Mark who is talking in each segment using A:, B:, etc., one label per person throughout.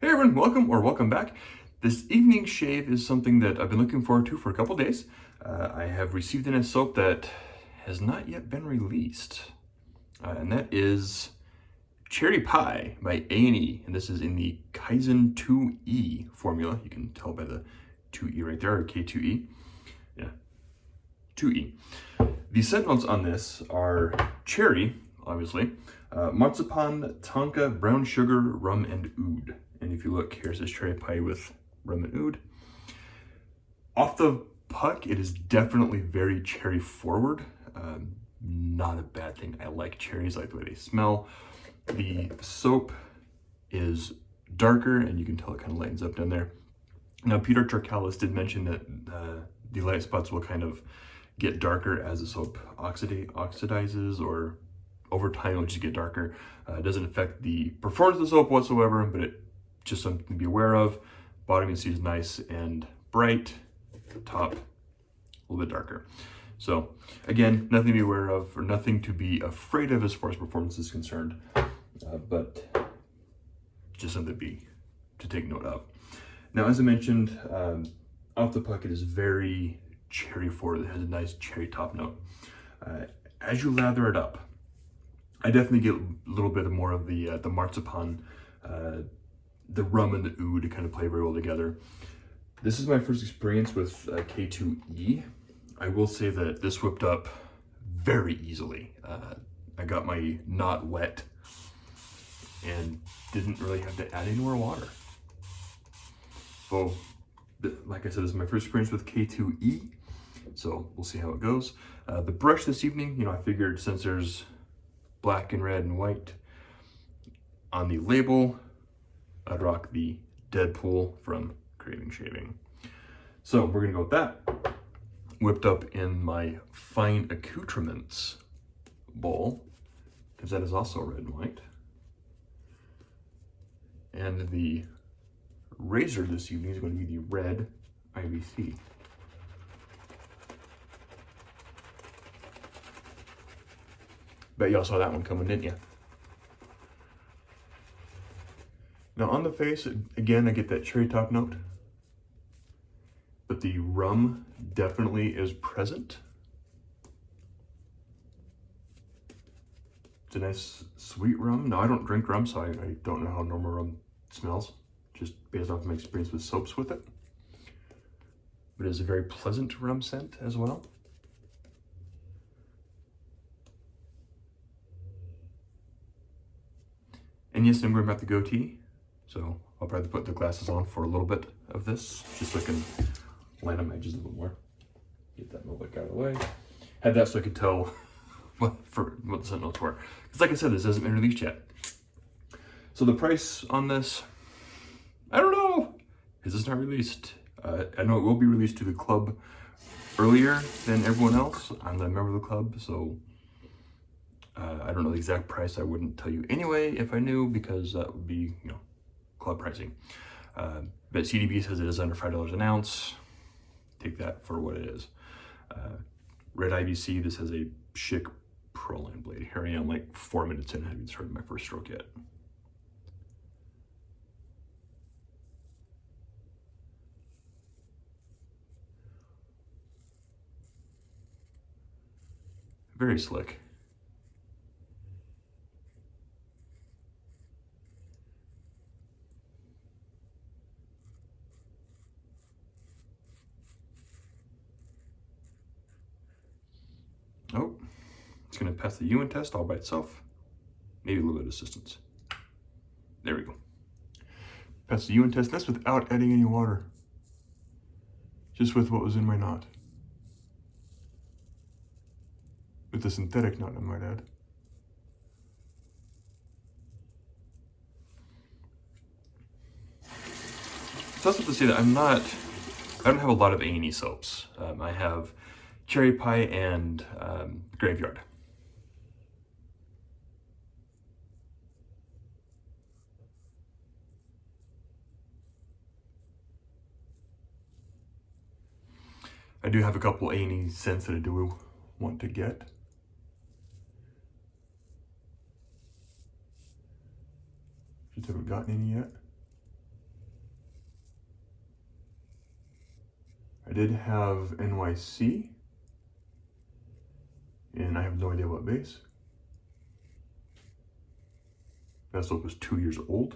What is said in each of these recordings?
A: Hey everyone, welcome back. This evening shave is something that I've been looking forward to for a couple days. I have received in a soap that has not yet been released, and that is Cherry Pie by A&E, and this is in the Kaizen 2E formula. You can tell by the 2E right there, or K2E. Yeah, 2E. The scent notes on this are cherry, obviously, marzipan, tonka, brown sugar, rum, and oud. And if you look, here's this cherry pie with rum and oud. Off the puck, it is definitely very cherry forward. Not a bad thing. I like cherries, I like the way they smell. The soap is darker, and you can tell it kind of lightens up down there. Now, Peter Charkalis did mention that the light spots will kind of get darker as the soap oxidizes, or over time it'll just get darker. It doesn't affect the performance of the soap whatsoever, but it just something to be aware of. Bottom you see is nice and bright, top a little bit darker. So again, nothing to be aware of or nothing to be afraid of as far as performance is concerned, but just something to take note of. Now, as I mentioned, off the puck it is very cherry forward. It has a nice cherry top note. As you lather it up, I definitely get a little bit more of the marzipan, the rum and the oud kind of play very well together. This is my first experience with K2E. I will say that this whipped up very easily. I got my knot wet and didn't really have to add any more water. So, like I said, this is my first experience with K2E, so we'll see how it goes. The brush this evening, I figured since there's black and red and white on the label, I'd rock the Deadpool from Craving Shaving. So we're gonna go with that. Whipped up in my fine accoutrements bowl, because that is also red and white. And the razor this evening is going to be the red IBC. Bet y'all saw that one coming, didn't you? Now on the face, again, I get that cherry top note, but the rum definitely is present. It's a nice sweet rum. Now, I don't drink rum, so I don't know how normal rum smells, just based off my experience with soaps with it. But it is a very pleasant rum scent as well. And yes, I'm going back to goatee, so I'll probably put the glasses on for a little bit of this, just so I can line up my edges a little more. Get that notebook out of the way. Had that so I could tell what the scent notes were. Because like I said, this hasn't been released yet. So the price on this, I don't know, because it's not released. I know it will be released to the club earlier than everyone else. I'm the member of the club, so I don't know the exact price. I wouldn't tell you anyway if I knew, because that would be, club pricing. But CDB says it is under $5 an ounce. Take that for what it is. Red IBC, this has a Schick Pro-Line blade. Here I am like 4 minutes in, I haven't started my first stroke yet. Very slick. Oh, it's going to pass the Ewan test all by itself. Maybe a little bit of assistance. There we go. Pass the Ewan test. That's without adding any water. Just with what was in my knot. With the synthetic knot, I might add. So that's what to say that I don't have a lot of A&E soaps. I have Cherry Pie and Graveyard. I do have a couple A&E scents that I do want to get. Just haven't gotten any yet. I did have NYC, and I have no idea what base. That soap was 2 years old.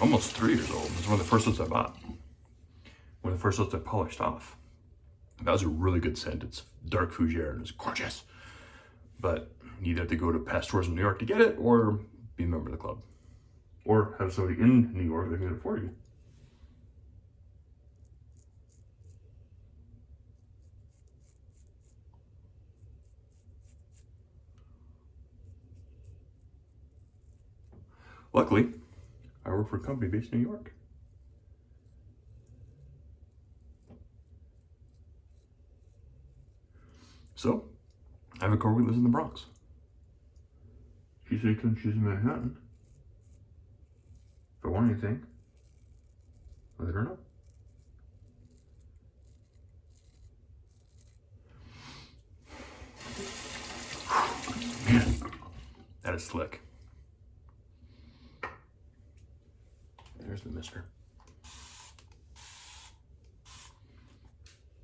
A: Almost 3 years old. It's one of the first soaps I bought. One of the first soaps I polished off. That was a really good scent. It's dark fougere and it's gorgeous. But you either have to go to past stores in New York to get it or be a member of the club. Or have somebody in New York that can afford you. Luckily, I work for a company based in New York. So, I have a coworker that lives in the Bronx. She said she's in Manhattan. If I want anything, let her know. Man, that is slick. There's the mister.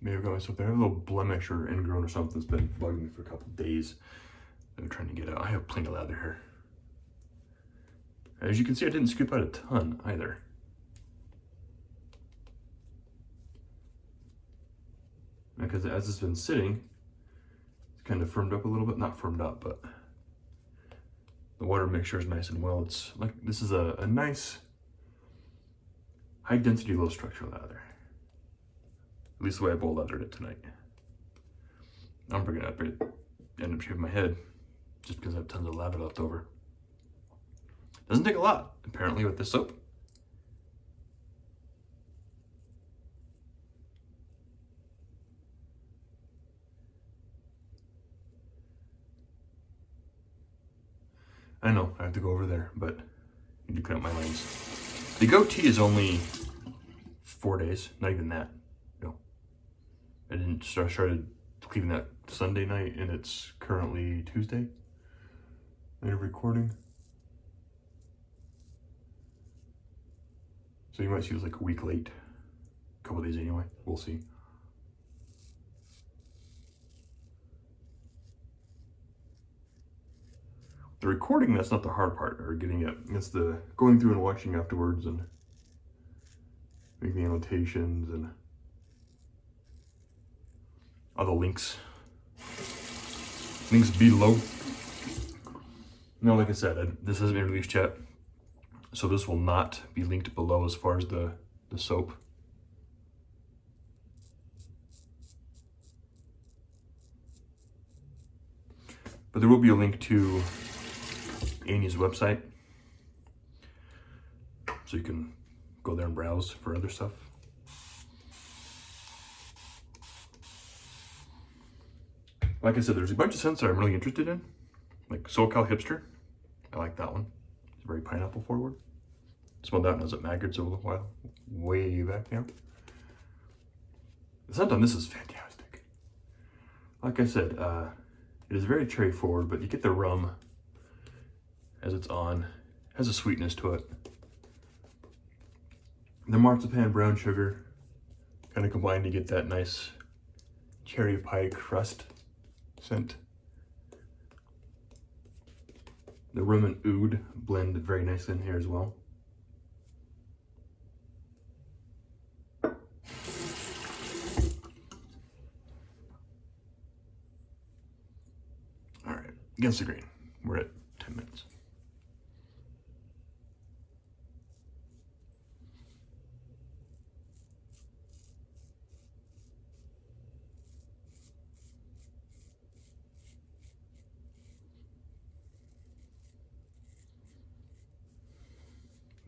A: Maybe I've got myself there. I have a little blemish or ingrown or something that's been bugging me for a couple days. I'm trying to get out. I have plenty of lather here. As you can see, I didn't scoop out a ton either. Because as it's been sitting, it's kind of firmed up a little bit. Not firmed up, but the water mixture is nice and well. It's like, this is a nice high density, low structure lather. At least the way I bowl lathered it tonight. I'm probably gonna end up shaving my head just because I have tons of lather left over. Doesn't take a lot, apparently, with this soap. I know, I have to go over there, but I need to clean up my lines. The goatee is only 4 days, not even that. No. I didn't started cleaning that Sunday night, and it's currently Tuesday. Night of recording. So you might see it was like a week late. A couple days anyway, we'll see. The recording, that's not the hard part, or getting it. It's the going through and watching afterwards and making annotations and all the links. Links below. Now, like I said, this hasn't been released yet, so this will not be linked below as far as the soap. But there will be a link to A&E's website, so you can go there and browse for other stuff. Like I said, there's a bunch of scents that I'm really interested in, like SoCal Hipster. I like that one. It's very pineapple forward. Smelled that when I was at Maggots a little while, way back now. The scent on this is fantastic. Like I said, it is very cherry forward, but you get the rum as it's on. It has a sweetness to it. The marzipan brown sugar kind of combined to get that nice cherry pie crust scent. The rum and oud blend very nicely in here as well. All right, against the grain. We're at 10 minutes.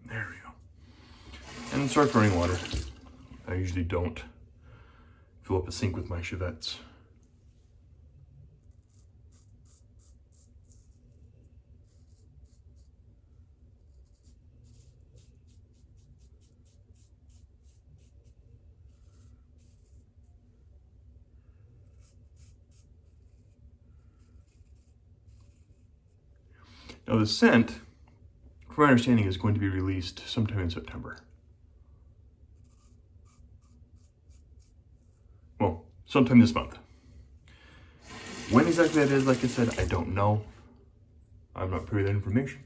A: There we go. And then start running water. I usually don't fill up a sink with my chivettes. Now the scent, from my understanding, is going to be released sometime in September. sometime this month. When exactly that is, like I said, I don't know. I'm not privy to that information.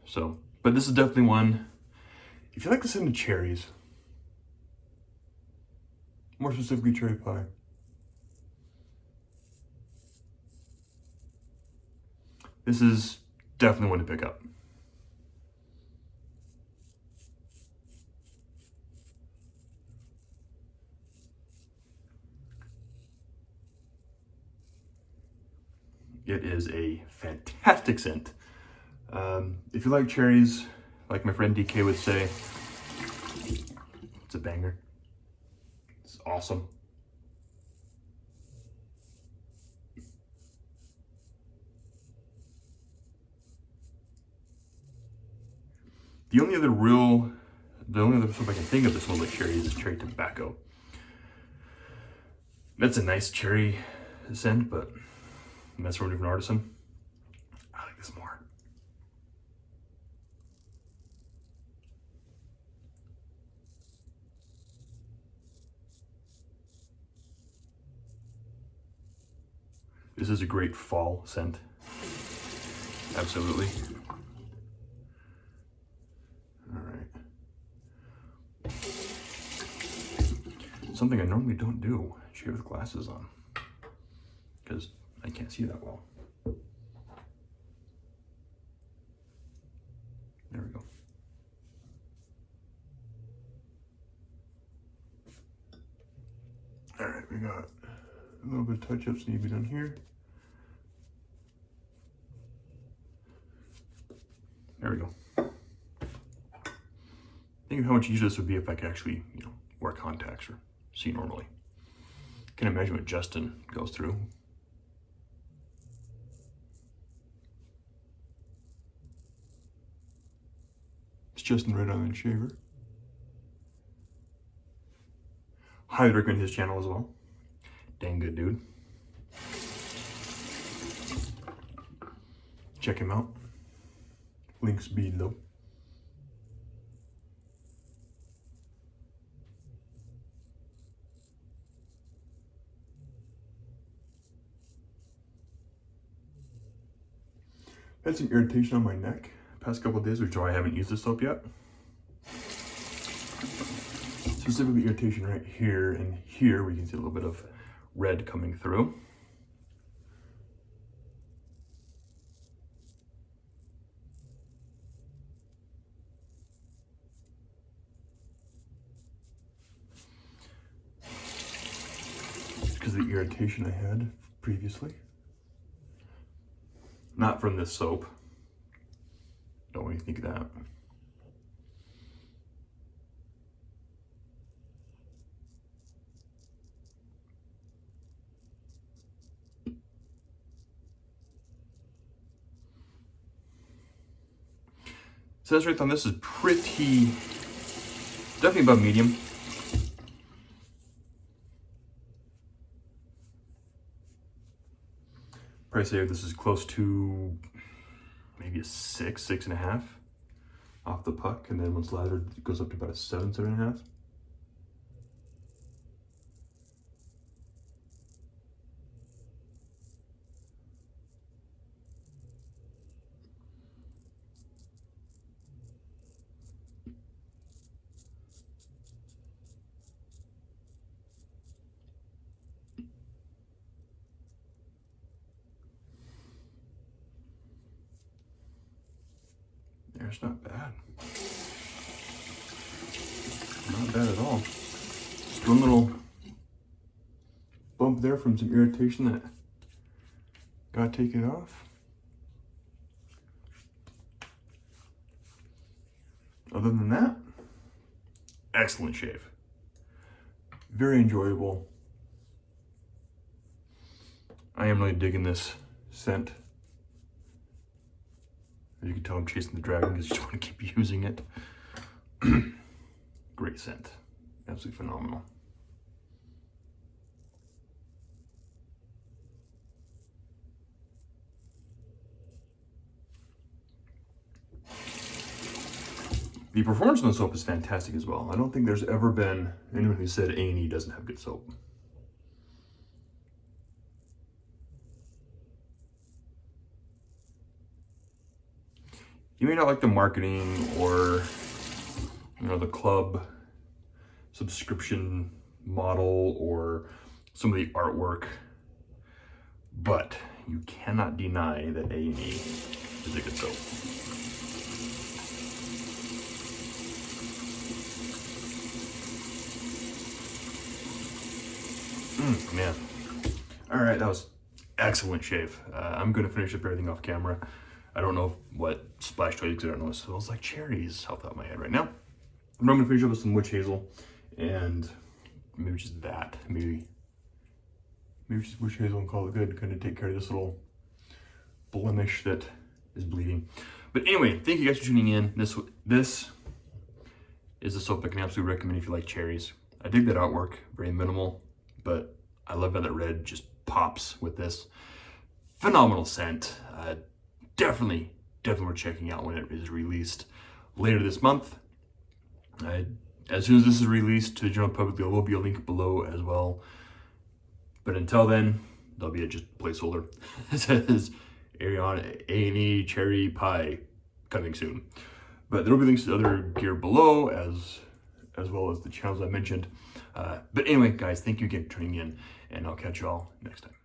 A: So, but this is definitely one, if you like to send cherries, more specifically cherry pie, this is definitely one to pick up. It is a fantastic scent. If you like cherries, like my friend DK would say, it's a banger. It's awesome. The only other stuff I can think of that smells like cherries is cherry tobacco. That's a nice cherry scent, but that's from a different artisan. I like this more. This is a great fall scent. Absolutely. All right. Something I normally don't do, shave with glasses on, because I can't see that well. There we go. All right, we got a little bit of touch-ups need to be done here. There we go. Think of how much easier this would be if I could actually, wear contacts or see normally. Can imagine what Justin goes through. It's Justin Red Island Shaver. Highly recommend his channel as well. Dang good dude. Check him out. Links below. Had some irritation on my neck past couple of days, which is why I haven't used this soap yet. Specifically irritation right here and here, we can see a little bit of red coming through. Because of the irritation I had previously. Not from this soap. Don't want you to think of that. Says right on this is pretty, definitely above medium. Probably say this is close to maybe a 6.5 off the puck, and then once lathered it goes up to about a 7.5. It's not bad. Not bad at all. Just one little bump there from some irritation that got taken off. Other than that, excellent shave. Very enjoyable. I am really digging this scent. As you can tell, I'm chasing the dragon because I just want to keep using it. Great scent. Absolutely phenomenal. The performance on the soap is fantastic as well. I don't think there's ever been anyone who said A&E doesn't have good soap. You may not like the marketing or, you know, the club subscription model or some of the artwork, but you cannot deny that A&E is a good soap. Man. All right, that was excellent shave. I'm gonna finish up everything off camera. I don't know what splash toys, because I don't know, it smells like cherries off the top of my head right now. I'm gonna finish up with some witch hazel and maybe just that. Maybe just witch hazel and call it good. Kind of take care of this little blemish that is bleeding. But anyway, thank you guys for tuning in. This is a soap I can absolutely recommend if you like cherries. I dig that artwork, very minimal, but I love how that red just pops with this. Phenomenal scent. Definitely worth checking out when it is released later this month. As soon as this is released to the general public, there will be a link below as well. But until then, there'll be a just placeholder. It says Ariana A&E Cherry Pie coming soon. But there will be links to other gear below as well as the channels I mentioned. But anyway, guys, thank you again for tuning in, and I'll catch y'all next time.